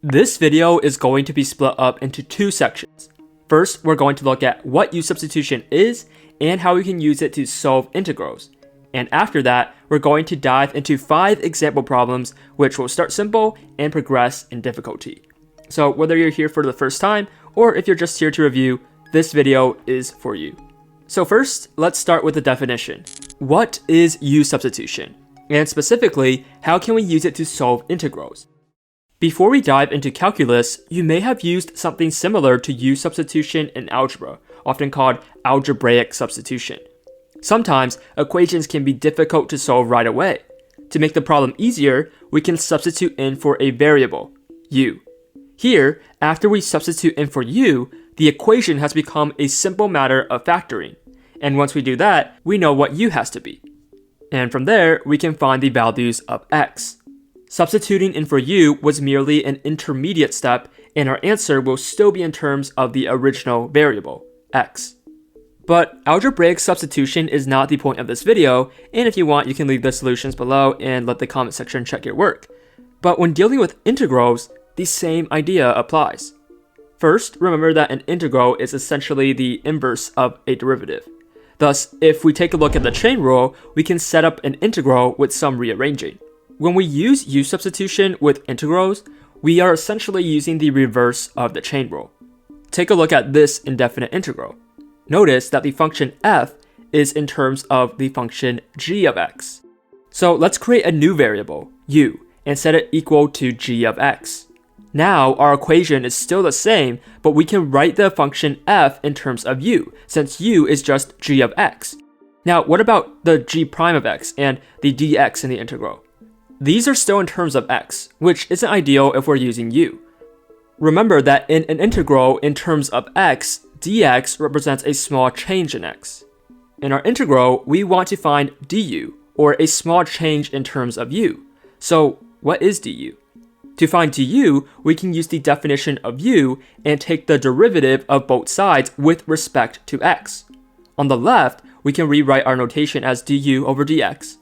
This video is going to be split up into two sections. First, we're going to look at what U-substitution is and how we can use it to solve integrals. And after that, we're going to dive into 5 example problems which will start simple and progress in difficulty. So whether you're here for the first time or if you're just here to review, this video is for you. So first, let's start with the definition. What is U-substitution? And specifically, how can we use it to solve integrals? Before we dive into calculus, you may have used something similar to U-substitution in algebra, often called algebraic substitution. Sometimes, equations can be difficult to solve right away. To make the problem easier, we can substitute in for a variable, u. Here, after we substitute in for u, the equation has become a simple matter of factoring. And once we do that, we know what u has to be. And from there, we can find the values of x. Substituting in for u was merely an intermediate step, and our answer will still be in terms of the original variable, x. But algebraic substitution is not the point of this video, and if you want, you can leave the solutions below and let the comment section check your work. But when dealing with integrals, the same idea applies. First, remember that an integral is essentially the inverse of a derivative. Thus, if we take a look at the chain rule, we can set up an integral with some rearranging. When we use U-substitution with integrals, we are essentially using the reverse of the chain rule. Take a look at this indefinite integral. Notice that the function f is in terms of the function g of x. So let's create a new variable, u, and set it equal to g of x. Now our equation is still the same, but we can write the function f in terms of u, since u is just g of x. Now what about the g prime of x and the dx in the integral? These are still in terms of x, which isn't ideal if we're using u. Remember that in an integral in terms of x, dx represents a small change in x. In our integral, we want to find du, or a small change in terms of u. So what is du? To find du, we can use the definition of u and take the derivative of both sides with respect to x. On the left, we can rewrite our notation as du over dx.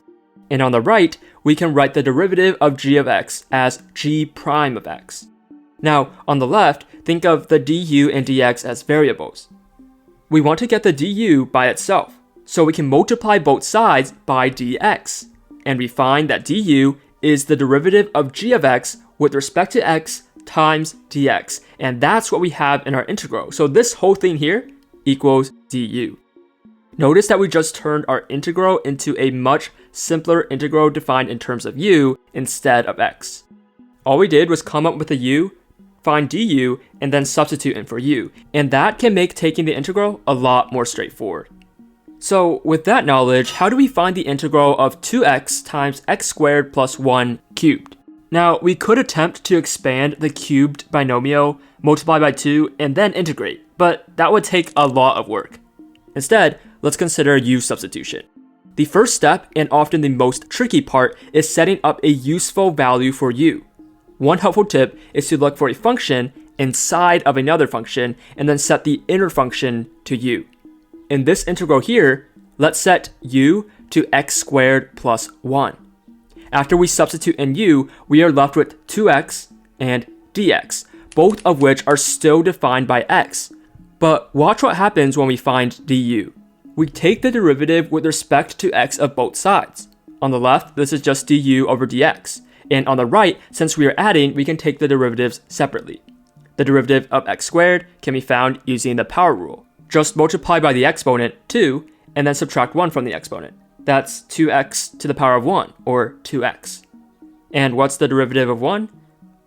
And on the right, we can write the derivative of g of x as g prime of x. Now, on the left, think of the du and dx as variables. We want to get the du by itself, so we can multiply both sides by dx. And we find that du is the derivative of g of x with respect to x times dx. And that's what we have in our integral. So this whole thing here equals du. Notice that we just turned our integral into a much simpler integral defined in terms of u instead of x. All we did was come up with a u, find du, and then substitute in for u. And that can make taking the integral a lot more straightforward. So with that knowledge, how do we find the integral of 2x times x squared plus 1 cubed? Now, we could attempt to expand the cubed binomial, multiply by 2, and then integrate, but that would take a lot of work. Instead, let's consider U-substitution. The first step, and often the most tricky part, is setting up a useful value for u. One helpful tip is to look for a function inside of another function and then set the inner function to u. In this integral here, let's set u to x squared plus 1. After we substitute in u, we are left with 2x and dx, both of which are still defined by x. But watch what happens when we find du. We take the derivative with respect to x of both sides. On the left, this is just du over dx. And on the right, since we are adding, we can take the derivatives separately. The derivative of x squared can be found using the power rule. Just multiply by the exponent, 2, and then subtract 1 from the exponent. That's 2x to the power of 1, or 2x. And what's the derivative of 1?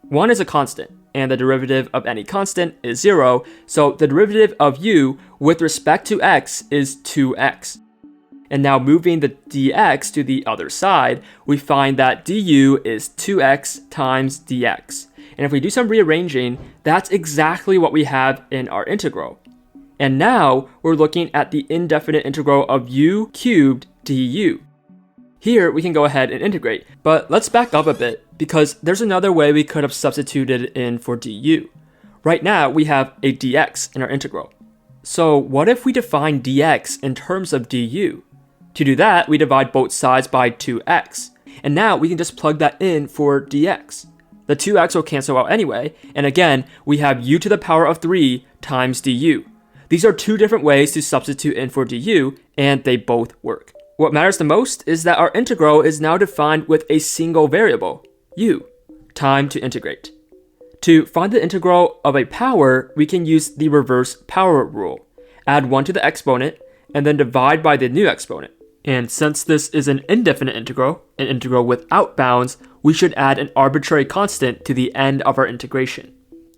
1 is a constant, and the derivative of any constant is 0, so the derivative of u with respect to x is 2x. And now moving the dx to the other side, we find that du is 2x times dx. And if we do some rearranging, that's exactly what we have in our integral. And now we're looking at the indefinite integral of u cubed du. Here we can go ahead and integrate, but let's back up a bit because there's another way we could have substituted in for du. Right now we have a dx in our integral. So what if we define dx in terms of du? To do that, we divide both sides by 2x. And now we can just plug that in for dx. The 2x will cancel out anyway, and again, we have u to the power of 3 times du. These are two different ways to substitute in for du, and they both work. What matters the most is that our integral is now defined with a single variable, u. Time to integrate. To find the integral of a power, we can use the reverse power rule. Add 1 to the exponent, and then divide by the new exponent. And since this is an indefinite integral, an integral without bounds, we should add an arbitrary constant to the end of our integration.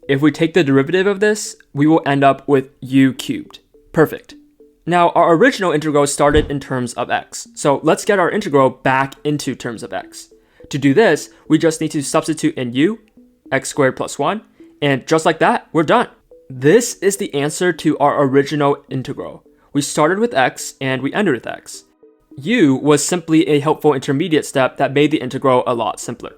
If we take the derivative of this, we will end up with u cubed. Perfect. Now, our original integral started in terms of x, so let's get our integral back into terms of x. To do this, we just need to substitute in u, x squared plus 1, and just like that, we're done. This is the answer to our original integral. We started with x and we ended with x. U was simply a helpful intermediate step that made the integral a lot simpler.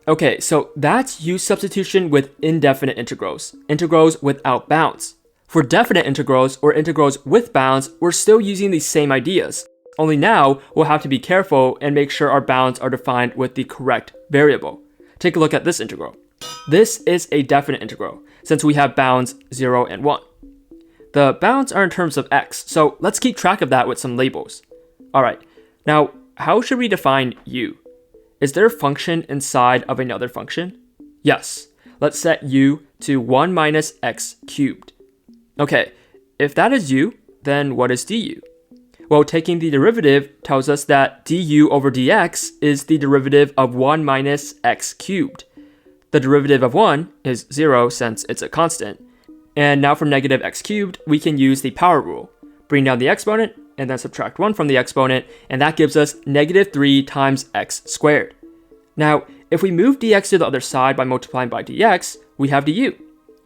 Okay, so that's U substitution with indefinite integrals, integrals without bounds. For definite integrals or integrals with bounds, we're still using these same ideas. Only now, we'll have to be careful and make sure our bounds are defined with the correct variable. Take a look at this integral. This is a definite integral, since we have bounds 0 and 1. The bounds are in terms of x, so let's keep track of that with some labels. Alright, now how should we define u? Is there a function inside of another function? Yes, let's set u to 1 minus x cubed. Okay, if that is u, then what is du? Well, taking the derivative tells us that du over dx is the derivative of 1 minus x cubed. The derivative of 1 is 0 since it's a constant. And now for negative x cubed, we can use the power rule. Bring down the exponent, and then subtract 1 from the exponent, and that gives us negative 3 times x squared. Now, if we move dx to the other side by multiplying by dx, we have du.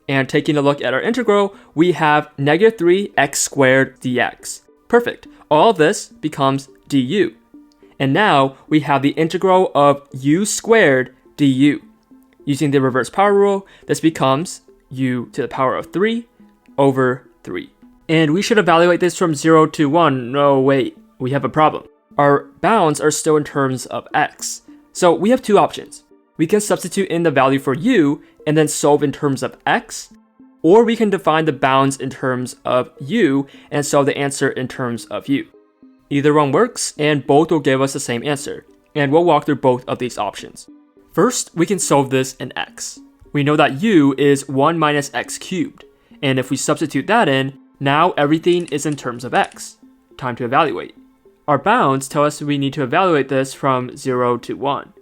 And taking a look at our integral, we have negative 3x squared dx. Perfect. All of this becomes du. And now we have the integral of u squared du. Using the reverse power rule, this becomes u to the power of 3 over 3. And we should evaluate this from 0 to 1. No, wait, we have a problem. Our bounds are still in terms of x. So we have two options. We can substitute in the value for u and then solve in terms of x, or we can define the bounds in terms of u and solve the answer in terms of u. Either one works, and both will give us the same answer, and we'll walk through both of these options. First, we can solve this in x. We know that u is 1 minus x cubed, and if we substitute that in, now everything is in terms of x. Time to evaluate. Our bounds tell us we need to evaluate this from 0 to 1.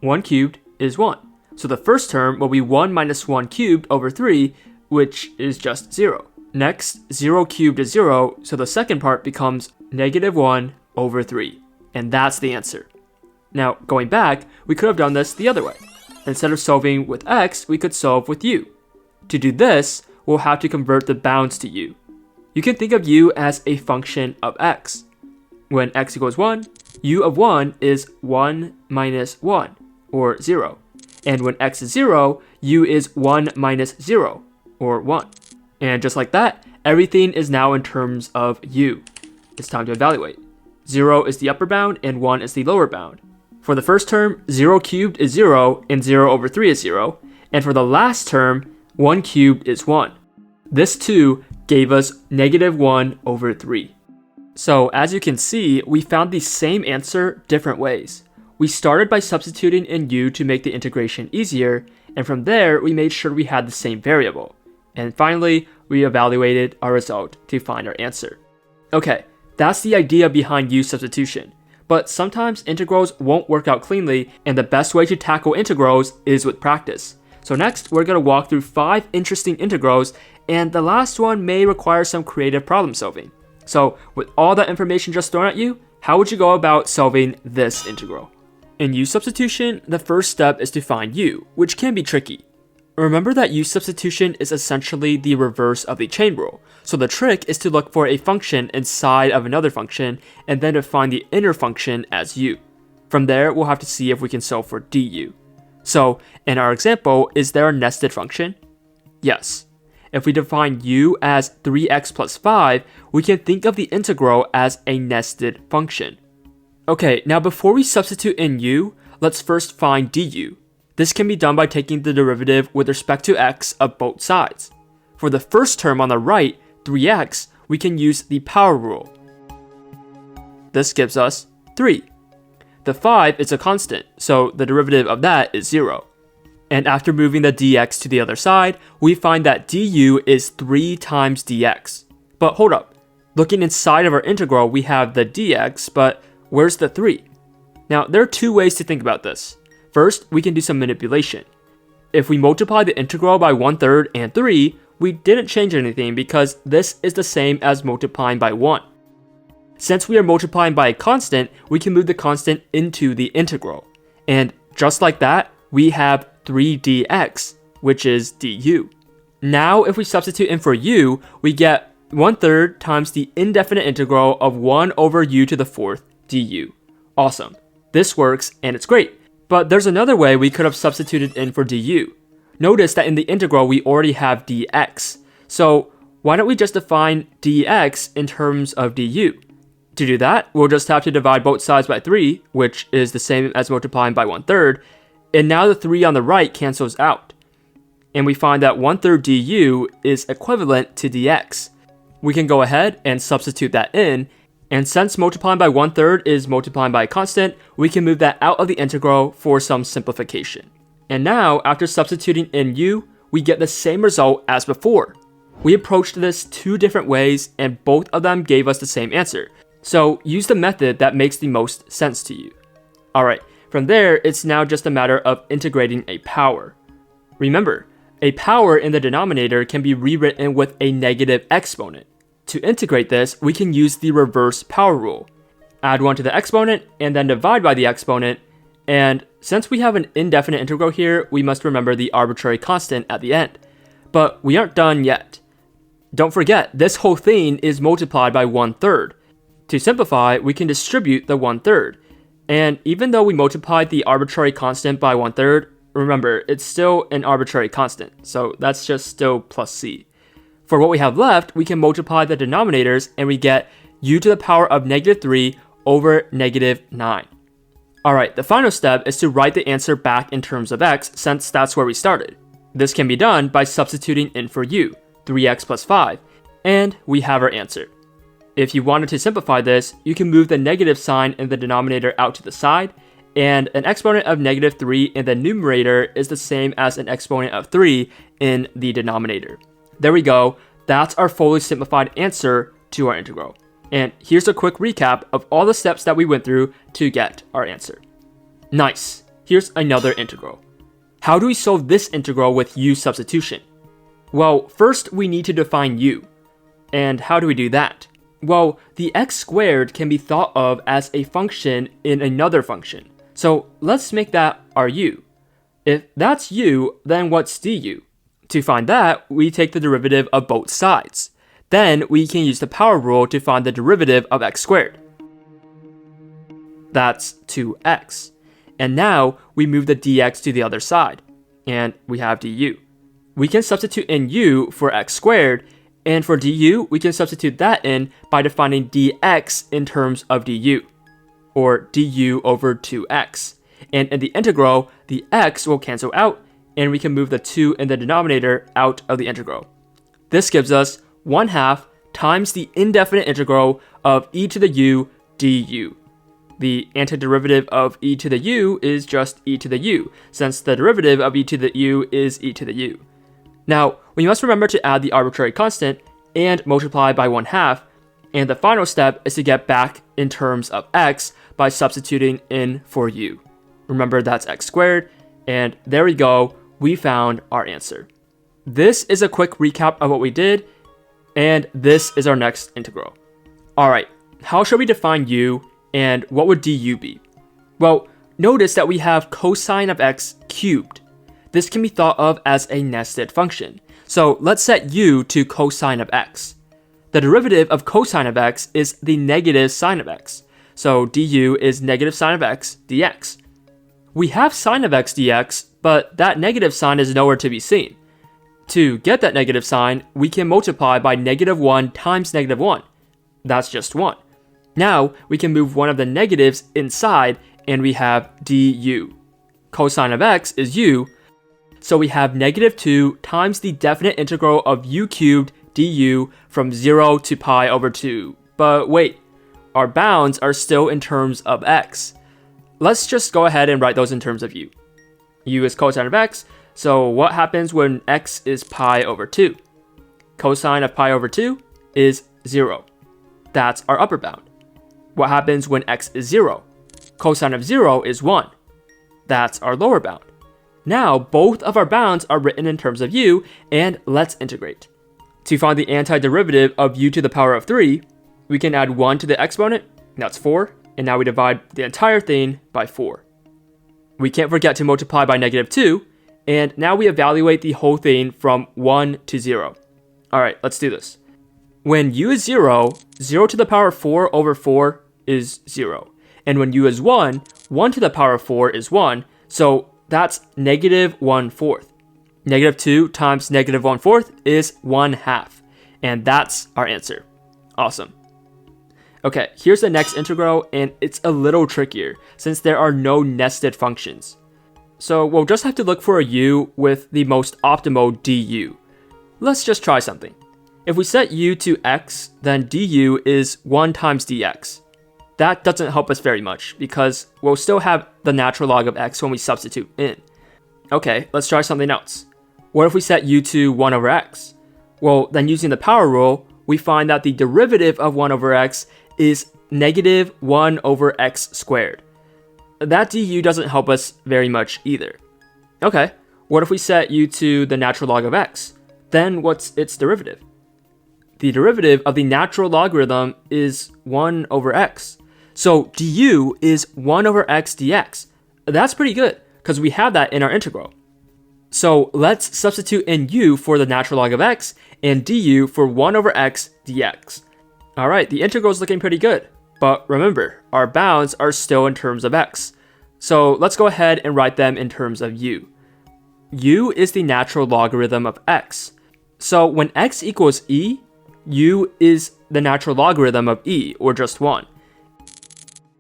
1 cubed is 1. So the first term will be 1 minus 1 cubed over 3, which is just 0. Next, 0 cubed is 0, so the second part becomes negative 1 over 3. And that's the answer. Now, going back, we could have done this the other way. Instead of solving with x, we could solve with u. To do this, we'll have to convert the bounds to u. You can think of u as a function of x. When x equals 1, u of 1 is 1 minus 1, or 0. And when x is 0, u is 1 minus 0, or 1. And just like that, everything is now in terms of u. It's time to evaluate. 0 is the upper bound, and 1 is the lower bound. For the first term, 0 cubed is 0, and 0 over 3 is 0. And for the last term, 1 cubed is 1. This too gave us negative 1 over 3. So as you can see, we found the same answer different ways. We started by substituting in u to make the integration easier, and from there we made sure we had the same variable. And finally, we evaluated our result to find our answer. Okay, that's the idea behind u substitution. But sometimes integrals won't work out cleanly, and the best way to tackle integrals is with practice. So next, we're going to walk through 5 interesting integrals, and the last one may require some creative problem solving. So with all that information just thrown at you, how would you go about solving this integral? In u substitution, the first step is to find u, which can be tricky. Remember that u substitution is essentially the reverse of the chain rule, so the trick is to look for a function inside of another function and then to find the inner function as u. From there, we'll have to see if we can solve for du. So, in our example, is there a nested function? Yes. If we define u as 3x plus 5, we can think of the integral as a nested function. Okay, now before we substitute in u, let's first find du. This can be done by taking the derivative with respect to x of both sides. For the first term on the right, 3x, we can use the power rule. This gives us 3. The 5 is a constant, so the derivative of that is 0. And after moving the dx to the other side, we find that du is 3 times dx. But hold up, looking inside of our integral, we have the dx, but where's the 3? Now, there are two ways to think about this. First, we can do some manipulation. If we multiply the integral by 1/3 and 3, we didn't change anything because this is the same as multiplying by 1. Since we are multiplying by a constant, we can move the constant into the integral. And just like that, we have 3dx, which is du. Now, if we substitute in for u, we get 1/3 times the indefinite integral of 1 over u to the 4th du. Awesome. This works, and it's great. But there's another way we could have substituted in for du. Notice that in the integral, we already have dx. So why don't we just define dx in terms of du? To do that, we'll just have to divide both sides by 3, which is the same as multiplying by 1/3, and now the 3 on the right cancels out. And we find that 1/3 du is equivalent to dx. We can go ahead and substitute that in, and since multiplying by 1/3 is multiplying by a constant, we can move that out of the integral for some simplification. And now, after substituting in u, we get the same result as before. We approached this two different ways, and both of them gave us the same answer. So use the method that makes the most sense to you. Alright, from there, it's now just a matter of integrating a power. Remember, a power in the denominator can be rewritten with a negative exponent. To integrate this, we can use the reverse power rule. Add 1 to the exponent, and then divide by the exponent, and since we have an indefinite integral here, we must remember the arbitrary constant at the end. But we aren't done yet. Don't forget, this whole thing is multiplied by 1/3. To simplify, we can distribute the 1/3. And even though we multiplied the arbitrary constant by 1/3, remember, it's still an arbitrary constant, so that's just still plus c. For what we have left, we can multiply the denominators and we get u to the power of -3 over -9. Alright, the final step is to write the answer back in terms of x since that's where we started. This can be done by substituting in for u, 3x plus 5, and we have our answer. If you wanted to simplify this, you can move the negative sign in the denominator out to the side, and an exponent of -3 in the numerator is the same as an exponent of 3 in the denominator. There we go, that's our fully simplified answer to our integral. And here's a quick recap of all the steps that we went through to get our answer. Nice, here's another integral. How do we solve this integral with U-substitution? Well, first we need to define u. And how do we do that? Well, the x squared can be thought of as a function in another function. So let's make that our u. If that's u, then what's du? To find that, we take the derivative of both sides. Then we can use the power rule to find the derivative of x squared. That's 2x. And now we move the dx to the other side, and we have du. We can substitute in u for x squared, and for du, we can substitute that in by defining dx in terms of du, or du over 2x. And in the integral, the x will cancel out, and we can move the 2 in the denominator out of the integral. This gives us 1/2 times the indefinite integral of e to the u du. The antiderivative of e to the u is just e to the u, since the derivative of e to the u is e to the u. Now, we must remember to add the arbitrary constant and multiply by 1/2, and the final step is to get back in terms of x by substituting in for u. Remember, that's x squared, and there we go, we found our answer. This is a quick recap of what we did, and this is our next integral. Alright, how should we define u, and what would du be? Well, notice that we have cosine of x cubed. This can be thought of as a nested function. So let's set u to cosine of x. The derivative of cosine of x is the negative sine of x. So du is negative sine of x dx. We have sine of x dx, but that negative sign is nowhere to be seen. To get that negative sign, we can multiply by -1 times -1. That's just 1. Now, we can move one of the negatives inside, and we have du. cosine of x is u, so we have negative 2 times the definite integral of u cubed du from 0 to pi over 2. But wait, our bounds are still in terms of x. Let's just go ahead and write those in terms of u. U is cosine of x, so what happens when x is pi over 2? Cosine of pi over 2 is 0. That's our upper bound. What happens when x is 0? Cosine of 0 is 1. That's our lower bound. Now, both of our bounds are written in terms of u, and let's integrate. To find the antiderivative of u to the power of 3, we can add 1 to the exponent, that's 4, and now we divide the entire thing by 4. We can't forget to multiply by negative 2, and now we evaluate the whole thing from 1 to 0. Alright, let's do this. When u is 0, 0 to the power of 4 over 4 is 0. And when u is 1, 1 to the power of 4 is 1, so that's negative 1/4. Negative 2 times negative 1/4 is 1/2. And that's our answer. Awesome. Okay, here's the next integral, and it's a little trickier since there are no nested functions. So we'll just have to look for a u with the most optimal du. Let's just try something. If we set u to x, then du is 1 times dx. That doesn't help us very much because we'll still have the natural log of x when we substitute in. Okay, let's try something else. What if we set u to 1 over x? Well, then using the power rule, we find that the derivative of 1 over x is negative 1 over x squared. That du doesn't help us very much either. Okay, what if we set u to the natural log of x? Then what's its derivative? The derivative of the natural logarithm is 1 over x. So du is 1 over x dx. That's pretty good, because we have that in our integral. So let's substitute in u for the natural log of x, and du for 1 over x dx. Alright, the integral is looking pretty good. But remember, our bounds are still in terms of x. So let's go ahead and write them in terms of u. U is the natural logarithm of x. So when x equals e, u is the natural logarithm of e, or just 1.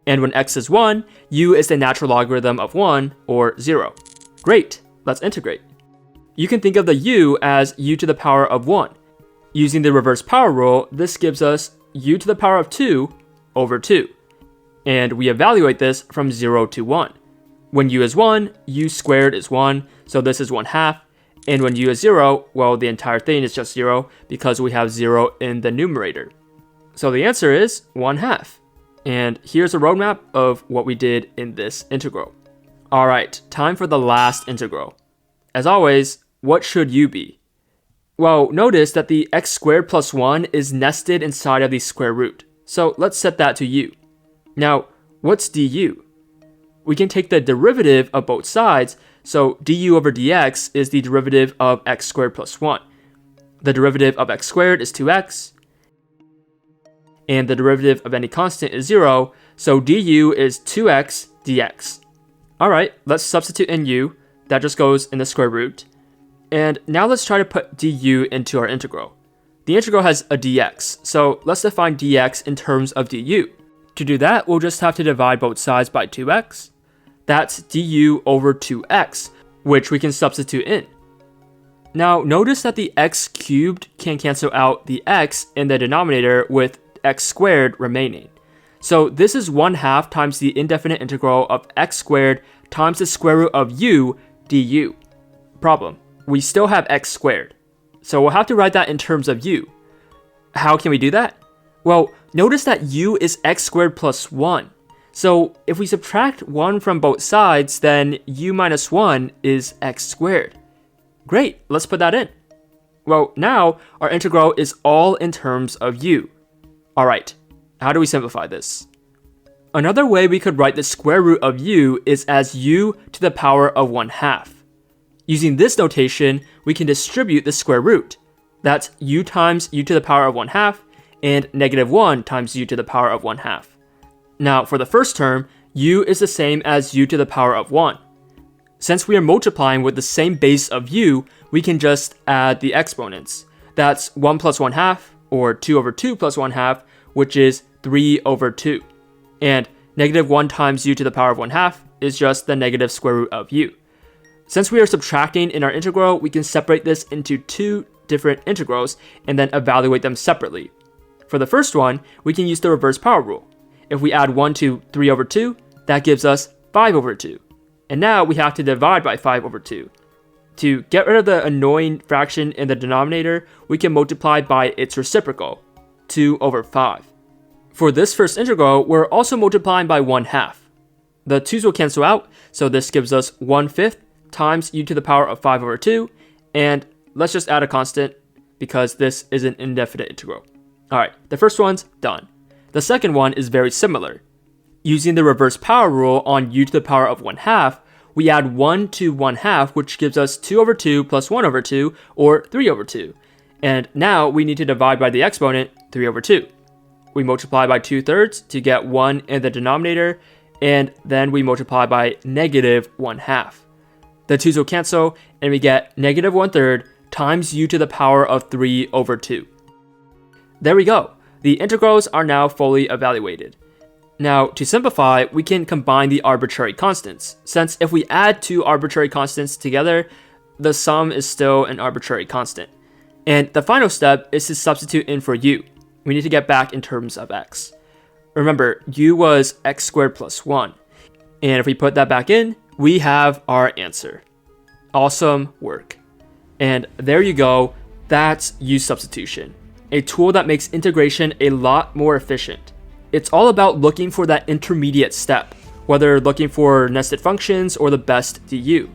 And when x is 1, u is the natural logarithm of 1, or 0. Great, let's integrate. You can think of the u as u to the power of 1. Using the reverse power rule, this gives us u to the power of 2 over 2. And we evaluate this from 0 to 1. When u is 1, u squared is 1, so this is 1/2. And when u is 0, well, the entire thing is just 0 because we have 0 in the numerator. So the answer is 1/2. And here's a roadmap of what we did in this integral. Alright, time for the last integral. As always, what should u be? Well, notice that the x squared plus 1 is nested inside of the square root. So let's set that to u. Now, what's du? We can take the derivative of both sides, so du over dx is the derivative of x squared plus 1. The derivative of x squared is 2x, and the derivative of any constant is 0, so du is 2x dx. Alright, let's substitute in u, that just goes in the square root. And now let's try to put du into our integral. The integral has a dx, so let's define dx in terms of du. To do that, we'll just have to divide both sides by 2x. That's du over 2x, which we can substitute in. Now, notice that the x cubed can cancel out the x in the denominator with x squared remaining. So this is 1/2 times the indefinite integral of x squared times the square root of u du. Problem, we still have x squared. So we'll have to write that in terms of u. How can we do that? Well, notice that u is x squared plus 1. So if we subtract 1 from both sides, then u minus 1 is x squared. Great, let's put that in. Well, now our integral is all in terms of u. Alright, how do we simplify this? Another way we could write the square root of u is as u to the power of 1/2. Using this notation, we can distribute the square root. That's u times u to the power of 1/2 and negative 1 times u to the power of 1/2. Now, for the first term, u is the same as u to the power of 1. Since we are multiplying with the same base of u, we can just add the exponents. That's 1 plus 1/2, or 2 over 2 plus 1/2, which is 3 over 2. And negative 1 times u to the power of 1/2 is just the negative square root of u. Since we are subtracting in our integral, we can separate this into two different integrals and then evaluate them separately. For the first one, we can use the reverse power rule. If we add 1 to 3 over 2, that gives us 5 over 2. And now we have to divide by 5 over 2. To get rid of the annoying fraction in the denominator, we can multiply by its reciprocal, 2 over 5. For this first integral, we're also multiplying by 1/2. The 2's will cancel out, so this gives us 1/5 times u to the power of 5 over 2, and let's just add a constant because this is an indefinite integral. Alright, the first one's done. The second one is very similar. Using the reverse power rule on u to the power of 1/2, we add 1 to 1/2, which gives us 2 over 2 plus 1 over 2, or 3 over 2. And now we need to divide by the exponent, 3 over 2. We multiply by 2/3 to get 1 in the denominator, and then we multiply by negative 1/2. The 2's will cancel, and we get negative 1/3 times u to the power of 3 over 2. There we go. The integrals are now fully evaluated. Now, to simplify, we can combine the arbitrary constants, since if we add two arbitrary constants together, the sum is still an arbitrary constant. And the final step is to substitute in for u. We need to get back in terms of x. Remember, u was x squared plus 1. And if we put that back in, we have our answer. Awesome work. And there you go, that's U-Substitution, a tool that makes integration a lot more efficient. It's all about looking for that intermediate step, whether looking for nested functions or the best du.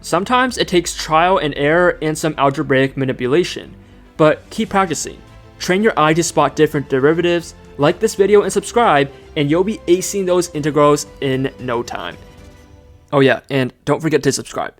Sometimes it takes trial and error and some algebraic manipulation, but keep practicing. Train your eye to spot different derivatives, like this video and subscribe, and you'll be acing those integrals in no time. Oh yeah, and don't forget to subscribe.